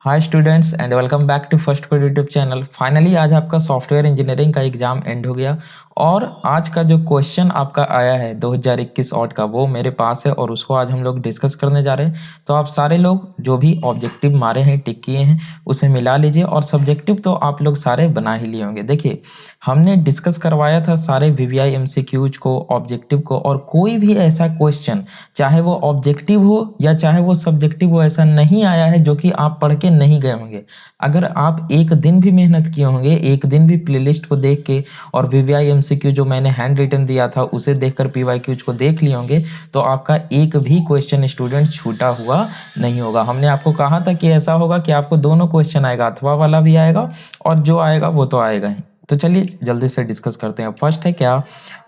Hi students and welcome back to first code YouTube channel. Finally आज आपका software engineering का exam end हो गया और आज का जो क्वेश्चन आपका आया है 2021 ऑड का वो मेरे पास है और उसको आज हम लोग डिस्कस करने जा रहे हैं। तो आप सारे लोग जो भी ऑब्जेक्टिव मारे हैं टिक किए हैं उसे मिला लीजिए और सब्जेक्टिव तो आप लोग सारे बना ही लिए होंगे। देखिए हमने डिस्कस करवाया था सारे वीवीआई एमसीक्यूज को, ऑब्जेक्टिव को, और कोई भी ऐसा क्वेश्चन चाहे वो ऑब्जेक्टिव हो या चाहे वो सब्जेक्टिव हो ऐसा नहीं आया है जो कि आप पढ़ के नहीं गए होंगे। अगर आप एक दिन भी मेहनत किए होंगे, एक दिन भी प्लेलिस्ट को देख के और वीवीआई एमसीक्यू जो मैंने हैंड रिटन दिया था उसे देखकर पीवाईक्यूज को देख लिए होंगे तो आपका एक भी क्वेश्चन स्टूडेंट छूटा हुआ नहीं होगा। हमने आपको कहा था कि ऐसा होगा कि आपको दोनों क्वेश्चन आएगा, अथवा वाला भी आएगा और जो आएगा वो तो आएगा ही। तो चलिए जल्दी से डिस्कस करते हैं। फर्स्ट है क्या,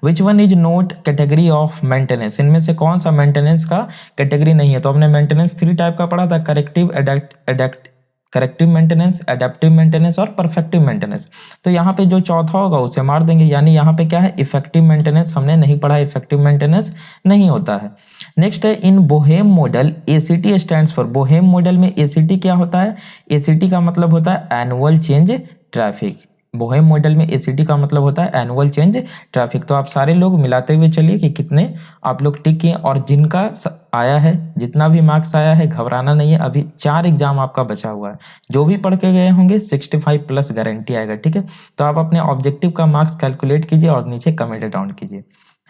which one is note category of maintenance. इनमें से कौन सा मेंटेनेंस का कैटेगरी नहीं है। तो हमने मेंटेनेंस 3 टाइप का पढ़ा था, करेक्टिव मेंटेनेंस, एडेप्टिव मेंटेनेंस और परफेक्टिव मेंटेनेंस। तो यहाँ पे जो चौथा होगा उसे मार देंगे, यानी यहाँ पे क्या है, इफेक्टिव मेंटेनेंस हमने नहीं पढ़ा, इफेक्टिव मेंटेनेंस नहीं होता है। नेक्स्ट है in Boehm model ACT stands for. Boehm model में एसीटी क्या होता है, एसीटी का मतलब होता है annual change traffic. Boehm model में एसीटी का मतलब होता है एनुअल चेंज ट्रैफिक। तो आप सारे लोग मिलाते हुए चलिए कि कितने आप लोग टिक किए और जिनका आया है, जितना भी मार्क्स आया है घबराना नहीं है, अभी 4 एग्जाम आपका बचा हुआ है। जो भी पढ़ के गए होंगे 65 प्लस गारंटी आएगा, ठीक है। तो आप अपने ऑब्जेक्टिव का मार्क्स कैलकुलेट कीजिए और नीचे कमेंट डाउन कीजिए।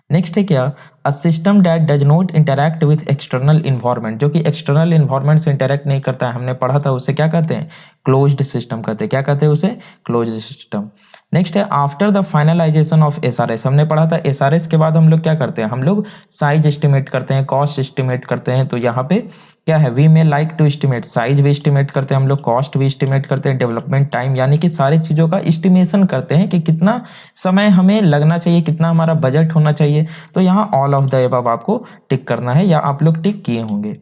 नेक्स्ट है क्या, a system that does not interact with external environment. जो कि एक्सटर्नल इन्वायरमेंट से इंटरैक्ट नहीं करता है, हमने पढ़ा था, उसे क्या कहते हैं, क्लोज्ड सिस्टम कहते हैं। क्या कहते हैं उसे, क्लोज्ड सिस्टम। नेक्स्ट है after the finalisation of SRS. हमने पढ़ा था एसआरएस के बाद हम लोग क्या करते हैं, हम लोग साइज एस्टिमेट करते हैं, कॉस्ट एस्टिमेट करते हैं। तो यहाँ पे क्या है, we may like to estimate, size भी एस्टिमेट करते हैं हम लोग, कॉस्ट भी एस्टिमेट करते हैं, डेवलपमेंट टाइम यानी कि सारी चीज़ों का एस्टिमेशन करते हैं कि कितना समय हमें लगना चाहिए, कितना हमारा बजट होना चाहिए। तो यहाँ ऑल ऑफ द अबव आपको टिक करना है या आप लोग टिक किए होंगे।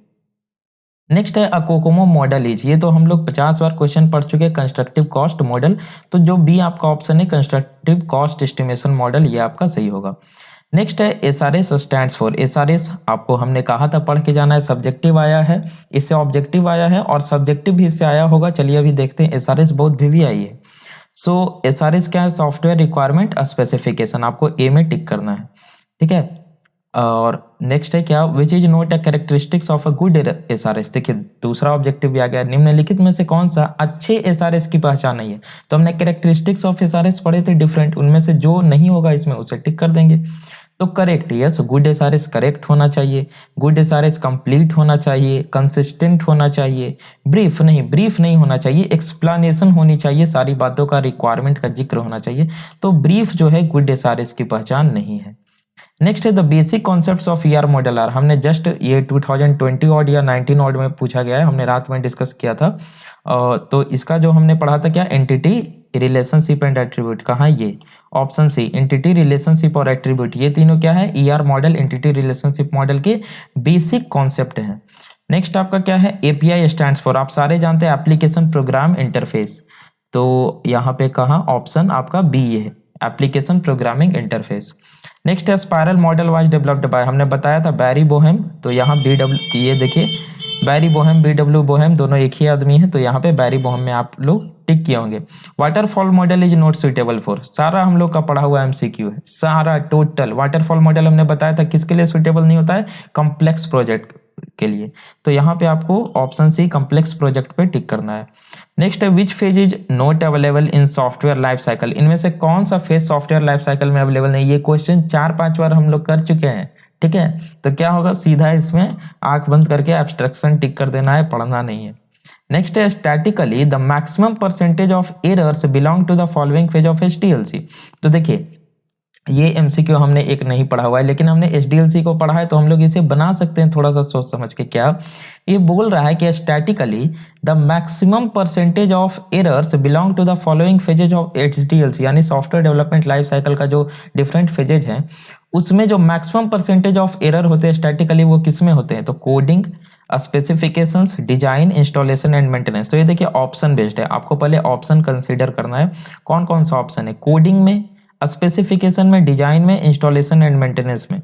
नेक्स्ट है अ कोकोमो मॉडल इज। ये तो हम लोग 50 बार क्वेश्चन पढ़ चुके हैं, कंस्ट्रक्टिव कॉस्ट मॉडल। तो जो बी आपका ऑप्शन है कंस्ट्रक्टिव कॉस्ट एस्टिमेशन मॉडल, ये आपका सही होगा। नेक्स्ट है एसआरएस स्टैंड्स फॉर। एसआरएस आपको हमने कहा था पढ़ के जाना है, सब्जेक्टिव आया है, इससे ऑब्जेक्टिव आया है और सब्जेक्टिव भी इससे आया होगा। चलिए अभी देखते हैं, एसआरएस बहुत भी आई है। सो एसआरएस क्या है, सॉफ्टवेयर रिक्वायरमेंट स्पेसिफिकेशन, आपको ए में टिक करना है, ठीक है। और नेक्स्ट है क्या, which is not a characteristics of a good SRS. देखिए दूसरा ऑब्जेक्टिव भी आ गया, निम्नलिखित में से कौन सा अच्छे एसआरएस की पहचान नहीं है। तो हमने कैरेक्टरिस्टिक्स ऑफ एसआरएस पढ़े थे डिफरेंट, उनमें से जो नहीं होगा इसमें उसे टिक कर देंगे। तो correct, yes, good SRS correct होना चाहिए, गुड एसआरएस कंप्लीट होना चाहिए, कंसिस्टेंट होना चाहिए, ब्रीफ नहीं होना चाहिए, एक्सप्लेनेशन होनी चाहिए, सारी बातों का रिक्वायरमेंट का जिक्र होना चाहिए। तो ब्रीफ जो है गुड एसआरएस की पहचान नहीं है। नेक्स्ट है the basic concepts of ER model are. हमने जस्ट ये 2020 ऑड या 19 ऑड में पूछा गया है, हमने रात में डिस्कस किया था। तो इसका जो हमने पढ़ा था क्या, एंटिटी रिलेशनशिप एंड एट्रीब्यूट। कहाँ ये, ऑप्शन सी, एंटिटी रिलेशनशिप और एट्रीब्यूट, ये तीनों क्या है, ER model entity relationship model के बेसिक कॉन्सेप्ट हैं। नेक्स्ट आपका क्या है, एपीआई स्टैंड्स फॉर, आप सारे जानते हैं एप्लीकेशन प्रोग्राम इंटरफेस। तो यहाँ पे कहाँ ऑप्शन आपका बी है, एप्लीकेशन प्रोग्रामिंग इंटरफेस। नेक्स्ट है spiral model was developed by, हमने बताया था बैरी बोहेम। तो यहाँ बी डब्ल्यू, ये देखिए बैरी बोहेम, बी डब्ल्यू बोहेम दोनों एक ही आदमी है। तो यहाँ पे बैरी बोहेम में आप लोग टिक किए होंगे। Waterfall model is not suitable for, सारा हम लोग का पढ़ा हुआ एमसीक्यू है, सारा टोटल। वाटरफॉल मॉडल हमने बताया था किसके लिए सुटेबल नहीं होता है, कॉम्प्लेक्स प्रोजेक्ट के लिए। तो यहाँ पे आपको ऑप्शन सी कॉम्प्लेक्स प्रोजेक्ट पे टिक करना है। नेक्स्ट है which phase is not available in software life cycle. इनमें से कौन सा फेज सॉफ्टवेयर लाइफ साइकिल में अवेलेबल नहीं। ये क्वेश्चन 4-5 बार हम लोग कर चुके हैं, ठीक है। तो क्या होगा, सीधा इसमें आंख बंद करके एब्स्ट्रैक्शन टिक कर देना है, पढ़ना नहीं है। नेक्स्ट है statically the maximum percentage of errors belong to the following phase of HDLC. तो देखिए ये एमसीक्यू हमने एक नहीं पढ़ा हुआ है, लेकिन हमने एचडीएलसी को पढ़ा है, तो हम लोग इसे बना सकते हैं थोड़ा सा सोच समझ के। क्या ये बोल रहा है कि statically the maximum percentage of errors belong to the following phases of HDLC, यानी सॉफ्टवेयर डेवलपमेंट लाइफ साइकिल का जो डिफरेंट फेजेज हैं उसमें जो मैक्सिमम परसेंटेज ऑफ एरर होते हैं स्टैटिकली, वो किस में होते हैं। तो coding, specifications, design, installation and maintenance. तो ये देखिए ऑप्शन बेस्ड है, आपको पहले ऑप्शन कंसीडर करना है। कौन कौन सा ऑप्शन है, कोडिंग में, स्पेसिफिकेशन में, डिजाइन में, इंस्टॉलेशन एंड मेंटेनेंस में।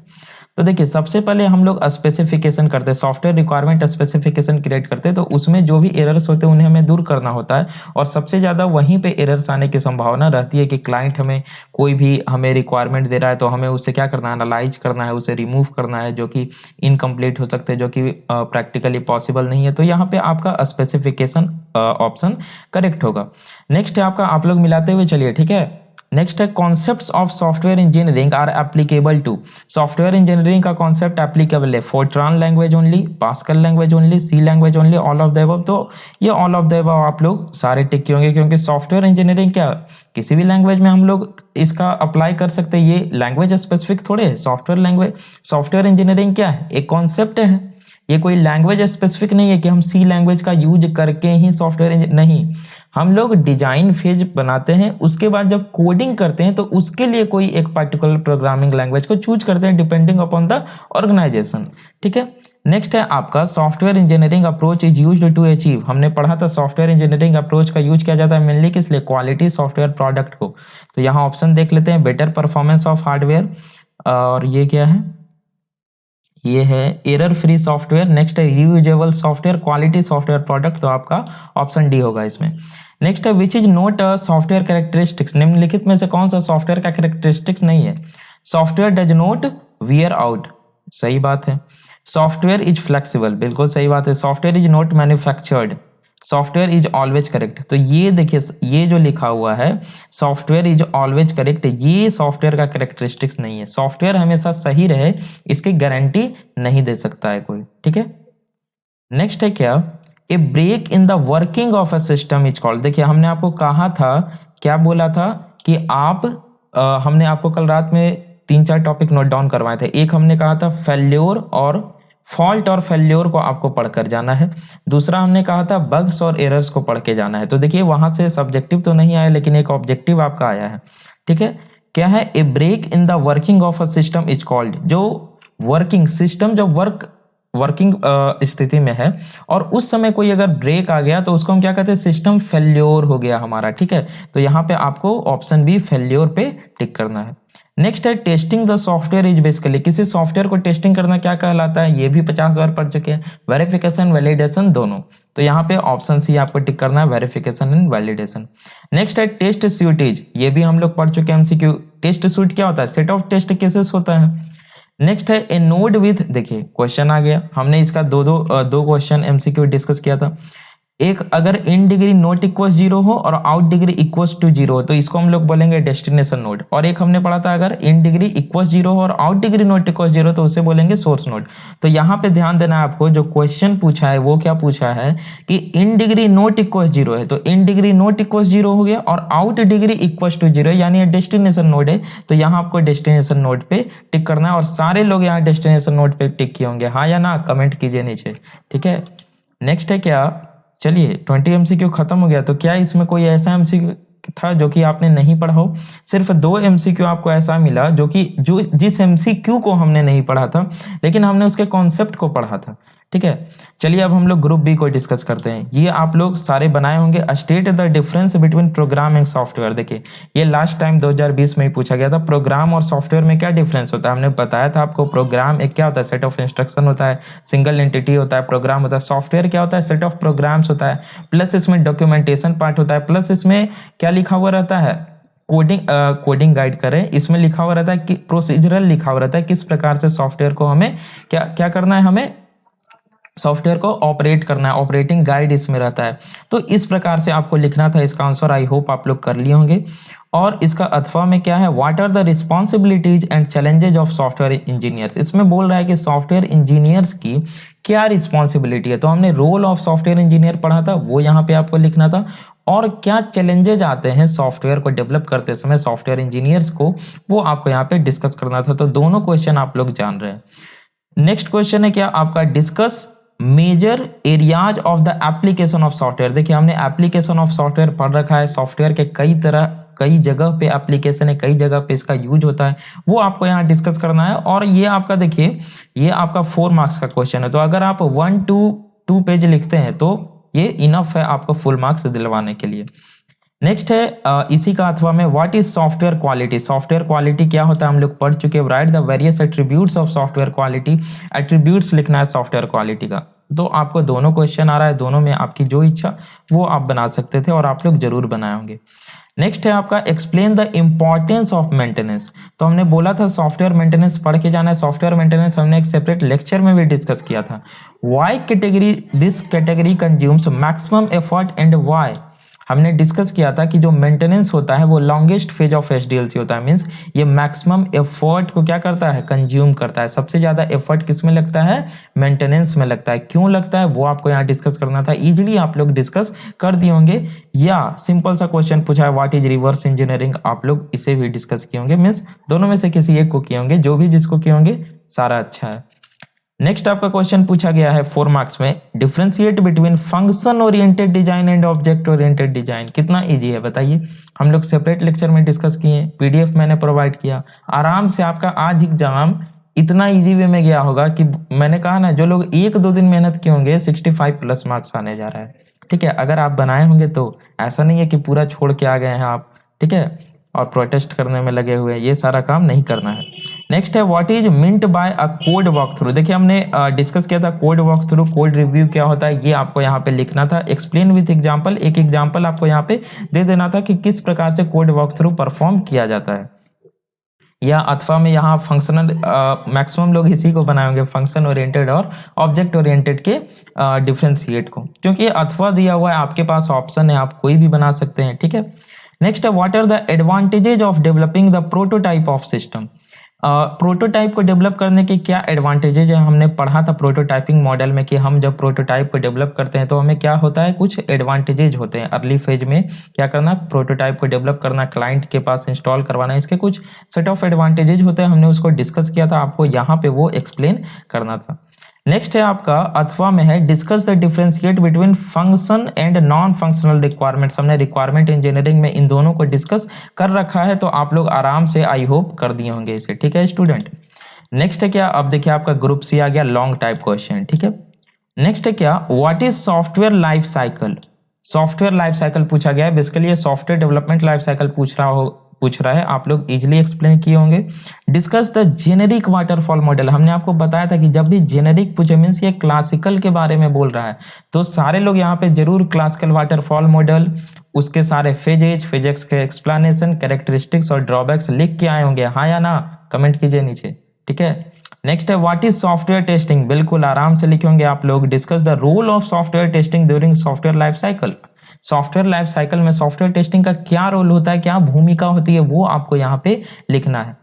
तो देखिए सबसे पहले हम लोग स्पेसिफिकेशन करते हैं, सॉफ्टवेयर रिक्वायरमेंट स्पेसिफिकेशन क्रिएट करते हैं, तो उसमें जो भी एरर्स होते हैं उन्हें हमें दूर करना होता है, और सबसे ज़्यादा वहीं पे एरर्स आने की संभावना रहती है कि क्लाइंट हमें कोई भी हमें रिक्वायरमेंट दे रहा है तो हमें उसे क्या करना है, एनालाइज करना है, उसे रिमूव करना है, जो कि इनकम्प्लीट हो सकते हैं, जो कि प्रैक्टिकली पॉसिबल नहीं है। तो यहाँ पे आपका स्पेसिफिकेशन ऑप्शन करेक्ट होगा। नेक्स्ट है आपका, आप लोग मिलाते हुए चलिए, ठीक है। नेक्स्ट है concepts of software engineering are applicable to, software engineering का कॉन्सेप्ट एप्लीकेबल है Fortran language only, Pascal language only, C language only, all of the above. तो ये ऑल ऑफ द अबव आप लोग सारे टिक किए होंगे, क्योंकि सॉफ्टवेयर इंजीनियरिंग क्या किसी भी लैंग्वेज में हम लोग इसका अप्लाई कर सकते हैं, ये लैंग्वेज स्पेसिफिक थोड़े है। सॉफ्टवेयर लैंग्वेज, सॉफ्टवेयर इंजीनियरिंग क्या है, एक कॉन्सेप्ट है, ये कोई लैंग्वेज स्पेसिफिक नहीं है कि हम सी लैंग्वेज का यूज करके ही सॉफ्टवेयर नहीं, हम लोग डिजाइन फेज बनाते हैं, उसके बाद जब कोडिंग करते हैं तो उसके लिए कोई एक पर्टिकुलर प्रोग्रामिंग लैंग्वेज को चूज करते हैं डिपेंडिंग अपॉन द ऑर्गेनाइजेशन, ठीक है। नेक्स्ट है आपका software engineering approach is used to achieve, हमने पढ़ा था सॉफ्टवेयर इंजीनियरिंग अप्रोच का यूज किया जाता है मेनली किस लिए, क्वालिटी सॉफ्टवेयर प्रोडक्ट को। तो यहाँ ऑप्शन देख लेते हैं, बेटर परफॉर्मेंस ऑफ हार्डवेयर, और ये क्या है, ये है एरर फ्री सॉफ्टवेयर। नेक्स्ट है reusable software, quality software product, तो आपका ऑप्शन डी होगा इसमें। नेक्स्ट है which is not a software characteristics, निम्नलिखित में से कौन सा सॉफ्टवेयर का कैरेक्टरिस्टिक्स नहीं है, software does not wear out, सही बात है। सॉफ्टवेयर इज फ्लेक्सिबल, बिल्कुल सही बात है। Software is not manufactured, software is always correct. तो ये देखिए, ये जो लिखा हुआ है सॉफ्टवेयर इज ऑलवेज करेक्ट, ये सॉफ्टवेयर का कैरेक्टरिस्टिक्स नहीं है। सॉफ्टवेयर हमेशा सही रहे इसकी गारंटी नहीं दे सकता है कोई, ठीक है। नेक्स्ट है क्या, a break in the working of a system is called. देखिए हमने आपको कहा था, क्या बोला था कि आप हमने आपको कल रात में 3-4 टॉपिक नोट डाउन करवाए थे। एक हमने कहा था फेल्योर और फॉल्ट और फेल्योर को आपको पढ़कर जाना है। दूसरा हमने कहा था बग्स और एरर्स को पढ़ के जाना है। तो देखिए वहां से सब्जेक्टिव तो नहीं आया, लेकिन एक ऑब्जेक्टिव आपका आया है, ठीक है। क्या है, a break in the working of a system is called, जो वर्किंग सिस्टम जब वर्किंग स्थिति में है और उस समय कोई अगर ब्रेक आ गया तो उसको हम क्या कहते हैं, सिस्टम फेल्योर हो गया हमारा, ठीक है। तो यहाँ पे आपको ऑप्शन बी फेल्योर पे टिक करना है। नेक्स्ट है testing the software is basically, किसी सॉफ्टवेयर को टेस्टिंग करना क्या कहलाता है, ये भी 50 बार पढ़ चुके हैं, वेरिफिकेशन वैलिडेशन दोनों। तो यहाँ पे ऑप्शन सी आपको टिक करना है, वेरिफिकेशन एंड वैलिडेशन। नेक्स्ट है टेस्ट सूटेज, ये भी हम लोग पढ़ चुके हैं एमसीक्यू। टेस्ट सूट क्या होता है, सेट ऑफ टेस्ट केसेस होता है। नेक्स्ट है ए नोड विथ, देखिए क्वेश्चन आ गया, हमने इसका दो क्वेश्चन एमसीक्यू डिस्कस किया था। एक अगर इन डिग्री नॉट इक्वल 0 हो और आउट डिग्री इक्वल टू 0 हो तो इसको हम लोग बोलेंगे डेस्टिनेशन नोड। और एक हमने पढ़ा था अगर इन डिग्री इक्वल 0 हो और आउट डिग्री नॉट इक्वल 0 तो उसे बोलेंगे सोर्स नोड। तो यहाँ पे ध्यान देना है आपको, जो क्वेश्चन पूछा है वो क्या पूछा है कि इन डिग्री नॉट इक्वल 0 है, तो इन डिग्री नॉट इक्वल 0 हो गया, और आउट डिग्री इक्वल टू 0 यानी डेस्टिनेशन नोड है, तो यहाँ आपको डेस्टिनेशन नोड पे टिक करना है। और सारे लोग यहाँ डेस्टिनेशन नोड पे टिक किए होंगे, हाँ या ना, कमेंट कीजिए नीचे, ठीक है। नेक्स्ट है क्या, चलिए 20 एमसीक्यू खत्म हो गया। तो क्या इसमें कोई ऐसा एमसीक्यू था जो कि आपने नहीं पढ़ा हो? सिर्फ 2 एमसीक्यू आपको ऐसा मिला जो जिस एमसीक्यू को हमने नहीं पढ़ा था लेकिन हमने उसके कॉन्सेप्ट को पढ़ा था, ठीक है। चलिए अब हम लोग ग्रुप बी को डिस्कस करते हैं। ये आप लोग सारे बनाए होंगे, state the difference between program and software. देखिए ये लास्ट टाइम 2020 में ही पूछा गया था, प्रोग्राम और सॉफ्टवेयर में क्या डिफरेंस होता है। हमने बताया था आपको, प्रोग्राम एक क्या होता है, सेट ऑफ इंस्ट्रक्शन होता है, सिंगल एंटिटी होता है, प्रोग्राम होता है। सॉफ्टवेयर क्या होता है, सेट ऑफ प्रोग्राम्स होता है, प्लस इसमें डॉक्यूमेंटेशन पार्ट होता है, प्लस इसमें क्या लिखा हुआ रहता है, कोडिंग गाइड करें, इसमें लिखा हुआ रहता है कि प्रोसीजरल लिखा हुआ रहता है, किस प्रकार से सॉफ्टवेयर को हमें क्या करना है, हमें सॉफ्टवेयर को ऑपरेट करना है, ऑपरेटिंग गाइड इसमें रहता है। तो इस प्रकार से आपको लिखना था इसका आंसर, आई होप आप लोग कर लिए होंगे। और इसका अथवा में क्या है, what are the responsibilities and challenges of software engineers. इसमें बोल रहा है कि सॉफ्टवेयर इंजीनियर्स की क्या रिस्पॉन्सिबिलिटी है। तो हमने रोल ऑफ सॉफ्टवेयर इंजीनियर पढ़ा था, वो यहाँ पे आपको लिखना था, और क्या चैलेंजेज आते हैं सॉफ्टवेयर को डेवलप करते समय सॉफ्टवेयर इंजीनियर्स को, वो आपको यहाँ पे डिस्कस करना था। तो दोनों क्वेश्चन आप लोग जान रहे हैं। नेक्स्ट क्वेश्चन है क्या आपका, discuss major areas of the application of software. देखिए हमने एप्लीकेशन ऑफ सॉफ्टवेयर पढ़ रखा है, सॉफ्टवेयर के कई जगह पे एप्लीकेशन है, कई जगह पे इसका यूज होता है, वो आपको यहाँ डिस्कस करना है। और ये आपका देखिए, ये आपका 4 मार्क्स का क्वेश्चन है, तो अगर आप 1 to 2 पेज लिखते हैं तो ये इनफ है आपको फुल मार्क्स दिलवाने के लिए। नेक्स्ट है इसी का अथवा में what is software quality. Software quality क्या होता है हम लोग पढ़ चुके हैं। Right the various attributes of software quality. Attributes लिखना है सॉफ्टवेयर क्वालिटी का। तो आपको दोनों क्वेश्चन आ रहा है, दोनों में आपकी जो इच्छा वो आप बना सकते थे और आप लोग जरूर बनाए होंगे। नेक्स्ट है आपका explain the importance of maintenance. तो हमने बोला था सॉफ्टवेयर मेंटेनेंस पढ़ के जाना है। सॉफ्टवेयर मेंटेनेंस हमने एक सेपरेट लेक्चर में भी डिस्कस किया था। Why category this category consumes maximum effort and why. हमने डिस्कस किया था कि जो मेंटेनेंस होता है वो लॉन्गेस्ट फेज ऑफ एचडीएलसी होता है। मींस ये मैक्सिमम एफर्ट को क्या करता है, कंज्यूम करता है। सबसे ज्यादा एफर्ट किस में लगता है, मेंटेनेंस में लगता है। क्यों लगता है वो आपको यहाँ डिस्कस करना था। इजीली आप लोग डिस्कस कर दिए होंगे, या सिंपल सा क्वेश्चन पूछा है व्हाट इज रिवर्स इंजीनियरिंग, आप लोग इसे भी डिस्कस किए होंगे। मीन्स दोनों में से किसी एक को किए होंगे, जो भी जिसको किए होंगे सारा अच्छा है। नेक्स्ट आपका क्वेश्चन पूछा गया है 4 मार्क्स में, differentiate between function oriented design and object oriented design. कितना इजी है बताइए। हम लोग सेपरेट लेक्चर में डिस्कस किए, पीडीएफ मैंने प्रोवाइड किया। आराम से आपका आज एग्जाम इतना इजी वे में गया होगा कि मैंने कहा ना, जो लोग 1-2 दिन मेहनत किए होंगे 65 प्लस मार्क्स आने जा रहा है। ठीक है, अगर आप बनाए होंगे तो ऐसा नहीं है कि पूरा छोड़ के आ गए हैं आप। ठीक है, और प्रोटेस्ट करने में लगे हुए हैं, ये सारा काम नहीं करना है। नेक्स्ट है what is meant by a code walk through. देखिए हमने डिस्कस किया था code walk through, code review क्या होता है ये आपको यहाँ पे लिखना था। एक्सप्लेन विथ एग्जांपल, एक एग्जांपल आपको यहाँ पे दे देना था कि किस प्रकार से कोड वॉक थ्रू परफॉर्म किया जाता है। या अथवा में यहाँ फंक्शनल मैक्सिमम लोग इसी को बनाए होंगे, फंक्शन ओरिएंटेड और ऑब्जेक्ट ओरिएंटेड के डिफरेंशिएट को, क्योंकि अथवा दिया हुआ है आपके पास ऑप्शन है, आप कोई भी बना सकते हैं। ठीक है, नेक्स्ट है what are the advantages of developing the prototype of system. Prototype को डेवलप करने के क्या एडवांटेजेज है। हमने पढ़ा था प्रोटोटाइपिंग मॉडल में कि हम जब प्रोटोटाइप को डेवलप करते हैं तो हमें क्या होता है, कुछ एडवांटेजेज होते हैं। अर्ली फेज में क्या करना, प्रोटोटाइप को डेवलप करना, क्लाइंट के पास इंस्टॉल करवाना, इसके कुछ सेट ऑफ एडवांटेजेज होते हैं। हमने उसको डिस्कस किया था, आपको यहाँ पे वो एक्सप्लेन करना था। नेक्स्ट है आपका अथवा में है discuss the differentiate between function and non functional requirements. हमने रिक्वायरमेंट इंजीनियरिंग में इन दोनों को डिस्कस कर रखा है, तो आप लोग आराम से आई होप कर दिए होंगे इसे। ठीक है स्टूडेंट, नेक्स्ट है क्या, अब देखिए आपका ग्रुप सी आ गया, लॉन्ग टाइप क्वेश्चन। ठीक है, नेक्स्ट है क्या, what is software life cycle. Software life cycle पूछा गया है, बेसिकली ये सॉफ्टवेयर डेवलपमेंट लाइफ साइकिल पूछ रहा है, आप लोग इजीली एक्सप्लेन किए होंगे। Discuss the generic waterfall model. हमने आपको बताया था कि जब भी जेनेरिक पूछे मींस ये क्लासिकल के बारे में बोल रहा है, तो सारे लोग यहाँ पे जरूर क्लासिकल वाटरफॉल मॉडल, उसके सारे फिजिक्स के एक्सप्लेनेशन, कैरेक्टरिस्टिक्स और ड्रॉबैक्स लिख के आए होंगे, हाँ या ना, कमेंट कीजिए नीचे। ठीक है, नेक्स्ट है व्हाट इज सॉफ्टवेयर टेस्टिंग। बिल्कुल आराम से लिखे होंगे आप लोग। Discuss the role of software testing during software life cycle. Software life cycle में सॉफ्टवेयर टेस्टिंग का क्या रोल होता है, क्या भूमिका होती है, वो आपको यहाँ पे लिखना है।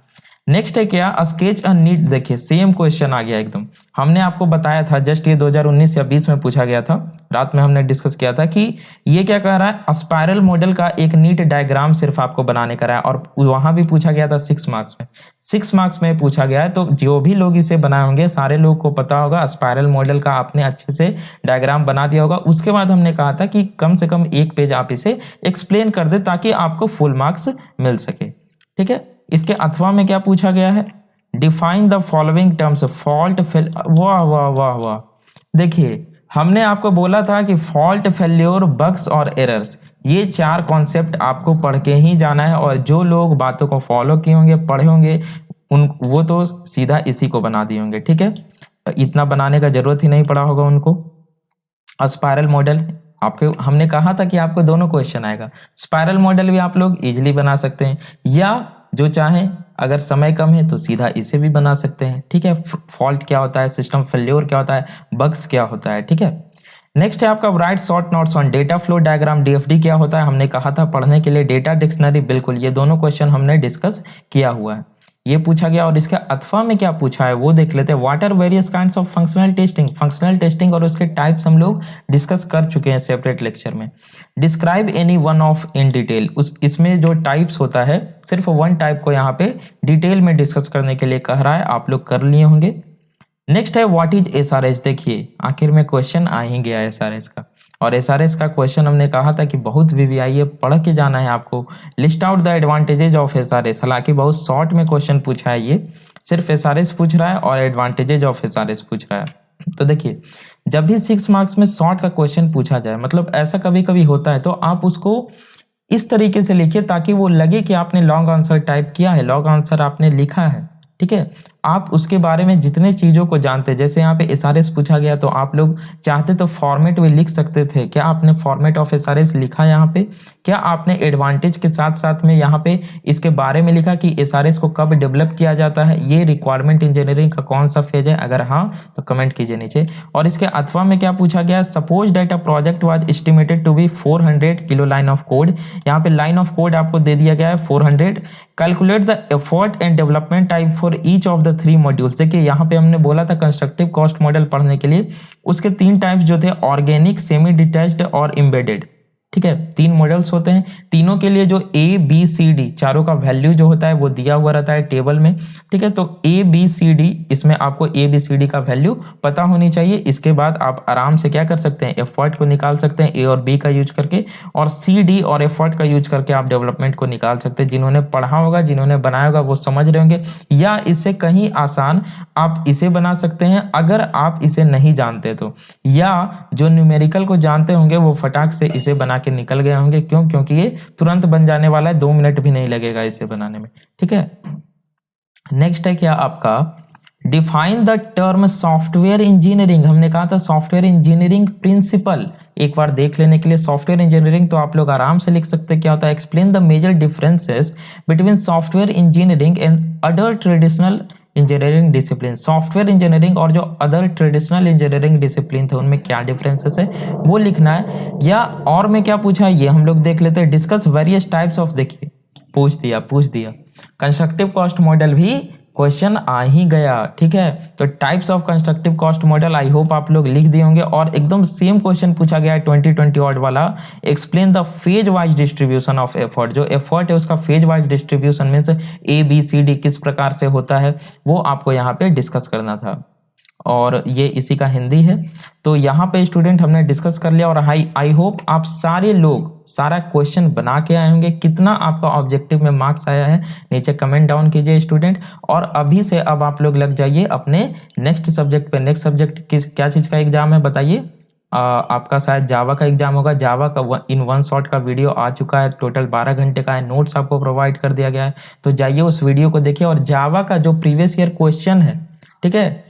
नेक्स्ट है क्या, स्केच अ नीड। देखिए सेम क्वेश्चन आ गया एकदम, हमने आपको बताया था जस्ट ये 2019 या 20 में पूछा गया था, रात में हमने डिस्कस किया था कि ये क्या कह रहा है, स्पाइरल मॉडल का एक नीट डायग्राम सिर्फ आपको बनाने का है, और वहां भी पूछा गया था 6 मार्क्स में। 6 मार्क्स में पूछा गया है, तो जो भी लोग इसे बनाए होंगे सारे लोग को पता होगा स्पाइरल मॉडल का आपने अच्छे से डायग्राम बना दिया होगा। उसके बाद हमने कहा था कि कम से कम 1 पेज आप इसे एक्सप्लेन कर दे ताकि आपको फुल मार्क्स मिल सके। ठीक है, इसके अथवा में क्या पूछा गया है, define the following terms, fault fail. वाह वाह वाह वाह, देखिए हमने आपको बोला था कि फॉल्ट, फेल्योर, बग्स और एरर्स, ये 4 कॉन्सेप्ट आपको पढ़ के ही जाना है, और जो लोग बातों को फॉलो किए होंगे, पढ़े होंगे, वो तो सीधा इसी को बना दिए होंगे। ठीक है, इतना बनाने का जरूरत ही नहीं पड़ा होगा उनको। स्पाइरल मॉडल आपके, हमने कहा था कि आपको दोनों क्वेश्चन आएगा, स्पाइरल मॉडल भी आप लोग इजीली बना सकते हैं, या जो चाहें अगर समय कम है तो सीधा इसे भी बना सकते हैं। ठीक है, फॉल्ट क्या होता है, सिस्टम फेल्योर क्या होता है, बग्स क्या होता है। ठीक है, नेक्स्ट है आपका right short notes on data flow diagram. DFD क्या होता है, हमने कहा था पढ़ने के लिए, डेटा डिक्शनरी, बिल्कुल ये दोनों क्वेश्चन हमने डिस्कस किया हुआ है, ये पूछा गया। और इसके अथवा में क्या पूछा है वो देख लेते हैं। What are various kinds of functional testing. Functional testing और उसके टाइप्स हम लोग डिस्कस कर चुके हैं सेपरेट लेक्चर में। Describe any one of in detail, इसमें जो टाइप्स होता है सिर्फ 1 टाइप को यहाँ पे डिटेल में डिस्कस करने के लिए कह रहा है, आप लोग कर लिए होंगे। नेक्स्ट है व्हाट इज एसआरएस। देखिए आखिर में क्वेश्चन आ ही गया एसआरएस का, और एसआरएस का क्वेश्चन हमने कहा था कि बहुत वीवीआई है, पढ़ के जाना है आपको। List out the advantages of SRS, हालांकि बहुत शॉर्ट में क्वेश्चन पूछा है, ये सिर्फ एसआरएस पूछ रहा है और एडवांटेजेज ऑफ एसआरएस पूछ रहा है। तो देखिए जब भी 6 मार्क्स में शॉर्ट का क्वेश्चन पूछा जाए, मतलब ऐसा कभी कभी होता है, तो आप उसको इस तरीके से लिखिए ताकि वो लगे कि आपने लॉन्ग आंसर टाइप किया है, लॉन्ग आंसर आपने लिखा है, ठीक है। आप उसके बारे में जितने चीज़ों को जानते हैं, जैसे यहाँ पे एसआरएस पूछा गया तो आप लोग चाहते तो फॉर्मेट में लिख सकते थे। क्या आपने फॉर्मेट ऑफ एसआरएस लिखा यहाँ पे? क्या आपने एडवांटेज के साथ साथ में यहाँ पे इसके बारे में लिखा कि एसआरएस को कब डेवलप किया जाता है? ये रिक्वायरमेंट इंजीनियरिंग का कौन सा फेज है? अगर हाँ तो कमेंट कीजिए नीचे। और इसके अथवा में क्या पूछा गया? Suppose that a project was estimated to be 400 kilo line of code. यहाँ पे लाइन ऑफ कोड आपको दे दिया गया है 400। Calculate the effort and development time for each of the 3 modules. देखिए यहाँ पे हमने बोला था कंस्ट्रक्टिव कॉस्ट मॉडल पढ़ने के लिए उसके 3 टाइप्स जो थे, ऑर्गेनिक, सेमी डिटैच्ड और एम्बेडेड, ठीक है। 3 मॉडल्स होते हैं, तीनों के लिए जो ए बी सी डी चारों का वैल्यू जो होता है वो दिया हुआ रहता है टेबल में, ठीक है। तो ए बी सी डी, इसमें आपको ए बी सी डी का वैल्यू पता होनी चाहिए। इसके बाद आप आराम से क्या कर सकते हैं, एफर्ट को निकाल सकते हैं ए और बी का यूज करके, और सी डी और एफर्ट का यूज करके आप डेवलपमेंट को निकाल सकते हैं। जिन्होंने पढ़ा होगा, जिन्होंने बनाया होगा वो समझ रहे होंगे, या इससे कहीं आसान आप इसे बना सकते हैं अगर आप इसे नहीं जानते तो, या जो न्यूमेरिकल को जानते होंगे वो फटाक से इसे बना के निकल गए होंगे। क्यों? क्योंकि ये तुरंत बन जाने वाला है, 2 मिनट भी नहीं लगेगा इसे बनाने में, ठीक है। नेक्स्ट है क्या आपका, define the term software engineering. हमने कहा था सॉफ्टवेयर इंजीनियरिंग प्रिंसिपल एक बार देख लेने के लिए। सॉफ्टवेयर इंजीनियरिंग तो आप लोग आराम से लिख सकते हैं, क्या होता है, explain the major differences between software engineering and other traditional engineering discipline. Software engineering और जो अदर ट्रेडिशनल इंजीनियरिंग डिसिप्लिन थे उनमें क्या डिफरेंसेस है वो लिखना है। या और में क्या पूछा है ये हम लोग देख लेते हैं। डिस्कस वेरियस टाइप्स ऑफ, देखिए पूछ दिया कंस्ट्रक्टिव कॉस्ट मॉडल भी क्वेश्चन आ ही गया, ठीक है। तो types of constructive cost model I hope आप लोग लिख दिए होंगे। और एकदम सेम क्वेश्चन पूछा गया है 2020 ऑड वाला, explain the phase wise distribution of effort. जो एफर्ट है उसका phase wise distribution means A B C D किस प्रकार से होता है वो आपको यहाँ पे डिस्कस करना था, और ये इसी का हिंदी है। तो यहाँ पे स्टूडेंट हमने डिस्कस कर लिया, और आई होप आप सारे लोग सारा क्वेश्चन बना के आए होंगे। कितना आपका ऑब्जेक्टिव में मार्क्स आया है नीचे कमेंट डाउन कीजिए स्टूडेंट। और अभी से अब आप लोग लग जाइए अपने नेक्स्ट सब्जेक्ट पे। नेक्स्ट सब्जेक्ट क्या चीज़ का एग्जाम है बताइए? आपका शायद जावा का एग्जाम होगा। जावा का इन 1 शॉट का वीडियो आ चुका है, टोटल 12 घंटे का है, नोट्स आपको प्रोवाइड कर दिया गया है। तो जाइए उस वीडियो को देखिए। और जावा का जो प्रीवियस ईयर क्वेश्चन है, ठीक है,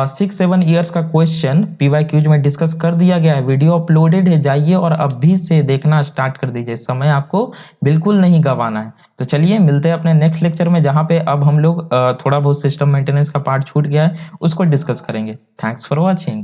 6-7 ईयर्स का क्वेश्चन PYQs में डिस्कस कर दिया गया है, वीडियो अपलोडेड है। जाइए और अभी से देखना स्टार्ट कर दीजिए, समय आपको बिल्कुल नहीं गंवाना है। तो चलिए मिलते हैं अपने नेक्स्ट लेक्चर में, जहां पे अब हम लोग थोड़ा बहुत सिस्टम मेंटेनेंस का पार्ट छूट गया है उसको डिस्कस करेंगे। Thanks for watching.